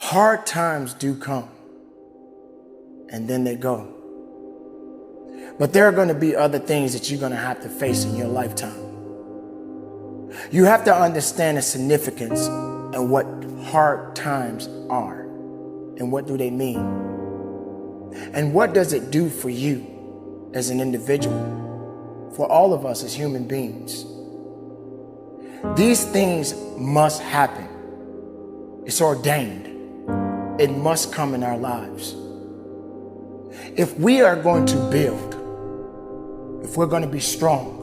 Hard times do come, and then they go. But there are going to be other things that you're going to have to face in your lifetime. You have to understand the significance and what hard times are, and what do they mean, and what does it do for you as an individual, for all of us as human beings. These things must happen. It's ordained. It must come in our lives. If we are going to build, if we're going to be strong,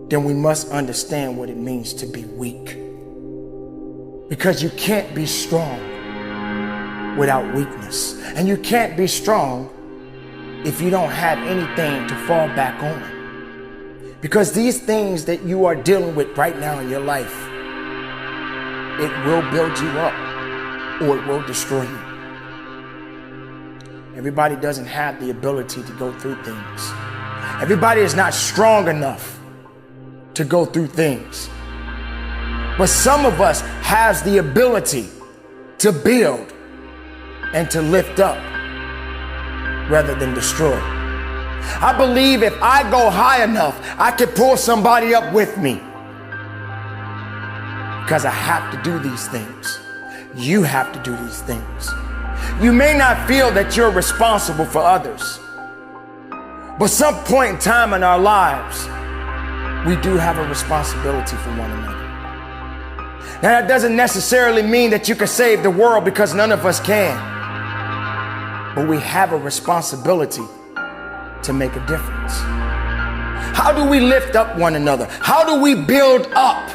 then we must understand what it means to be weak. Because you can't be strong without weakness. And you can't be strong if you don't have anything to fall back on. Because these things that you are dealing with right now in your life, it will build you up or it will destroy you. Everybody doesn't have the ability to go through things. Everybody is not strong enough to go through things. But some of us has the ability to build and to lift up rather than destroy. I believe if I go high enough, I can pull somebody up with me. Because I have to do these things. You have to do these things. You may not feel that you're responsible for others, but some point in time in our lives, we do have a responsibility for one another. Now, that doesn't necessarily mean that you can save the world, because none of us can. But we have a responsibility to make a difference. How do we lift up one another? How do we build up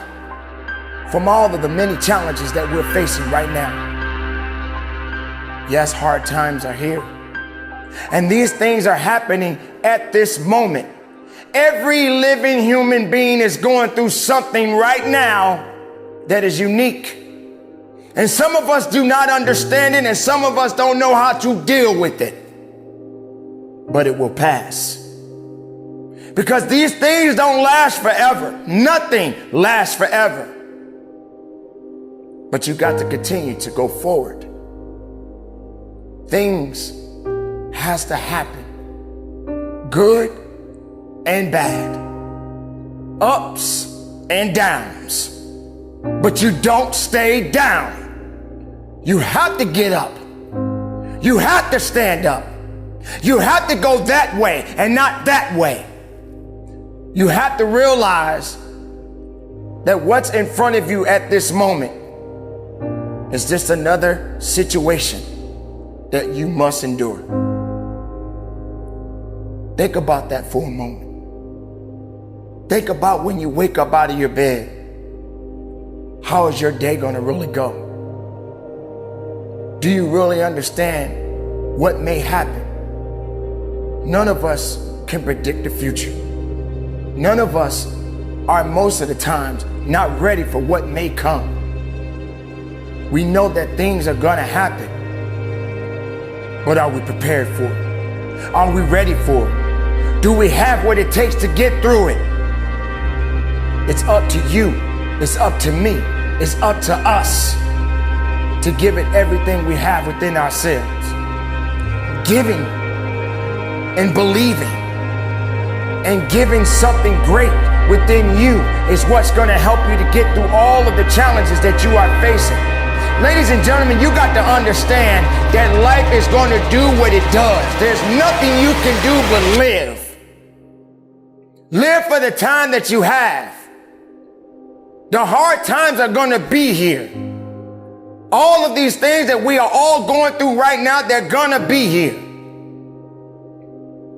from all of the many challenges that we're facing right now? Yes, hard times are here. And these things are happening at this moment. Every living human being is going through something right now that is unique. And some of us do not understand it, and some of us don't know how to deal with it. But it will pass. Because these things don't last forever. Nothing lasts forever. But you got to continue to go forward. Things has to happen. Good and bad. Ups and downs. But you don't stay down. You have to get up. You have to stand up. You have to go that way and not that way. You have to realize that what's in front of you at this moment is just another situation that you must endure. Think about that for a moment. Think about when you wake up out of your bed. How is your day going to really go? Do you really understand what may happen? None of us can predict the future. None of us are most of the times not ready for what may come. We know that things are going to happen. But are we prepared for it? Are we ready for it? Do we have what it takes to get through it? It's up to you. It's up to me. It's up to us to give it everything we have within ourselves. Giving and believing and giving something great within you is what's going to help you to get through all of the challenges that you are facing. Ladies and gentlemen, you got to understand that life is going to do what it does. There's nothing you can do but live. Live for the time that you have. The hard times are going to be here. All of these things that we are all going through right now, they're going to be here.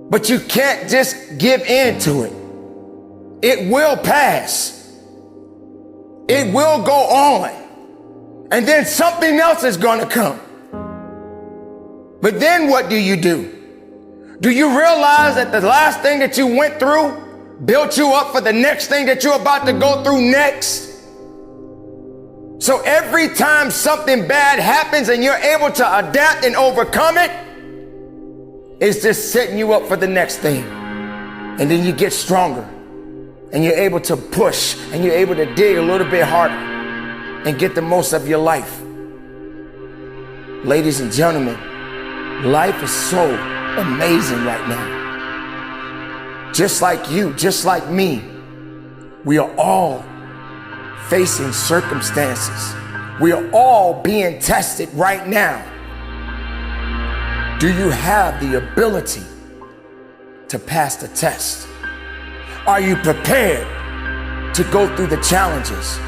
But you can't just give in to it. It will pass. It will go on. And then something else is going to come. But then what do you do? Do you realize that the last thing that you went through built you up for the next thing that you're about to go through next? So every time something bad happens and you're able to adapt and overcome it, it's just setting you up for the next thing. And then you get stronger and you're able to push and you're able to dig a little bit harder and get the most of your life. Ladies and gentlemen, life is so amazing right now. Just like you, just like me, we are all facing circumstances. We are all being tested right now. Do you have the ability to pass the test? Are you prepared to go through the challenges?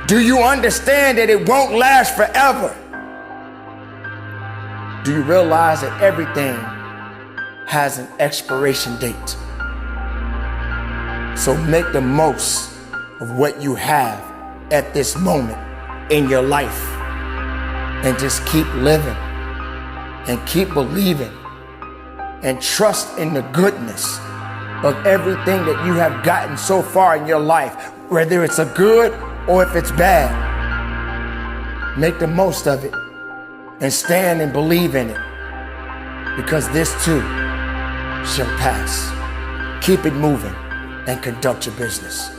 Do you understand that it won't last forever? Do you realize that everything has an expiration date? So make the most of what you have at this moment in your life, and just keep living and keep believing and trust in the goodness of everything that you have gotten so far in your life, whether it's a good or if it's bad. Make the most of it and stand and believe in it, because this too shall pass. Keep it moving and conduct your business.